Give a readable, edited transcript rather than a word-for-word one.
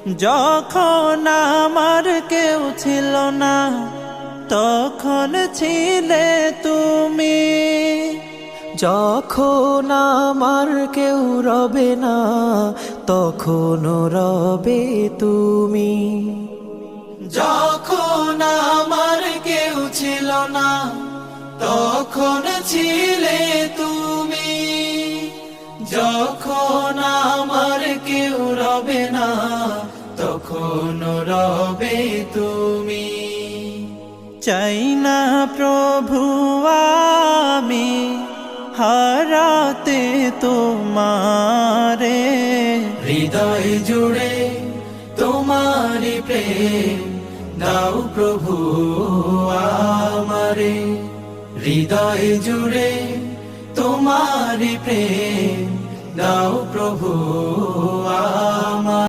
যখন আমার কেউ ছিল না তখন ছিলে তুমি, যখন আমার কেউ রবে না তখন রবে তুমি। যখন আমার কেউ ছিল না তখন ছিলে তুমি, যখন আমার কেউ রবে না তখন রবে তুমি। চাই না প্রভু আমি হারাতে তোমারে, হৃদয় জুড়ে তোমারি প্রেম দাও প্রভু আমারে, হৃদয় জুড়ে তোমারি প্রেম দাও প্রভু আমারে।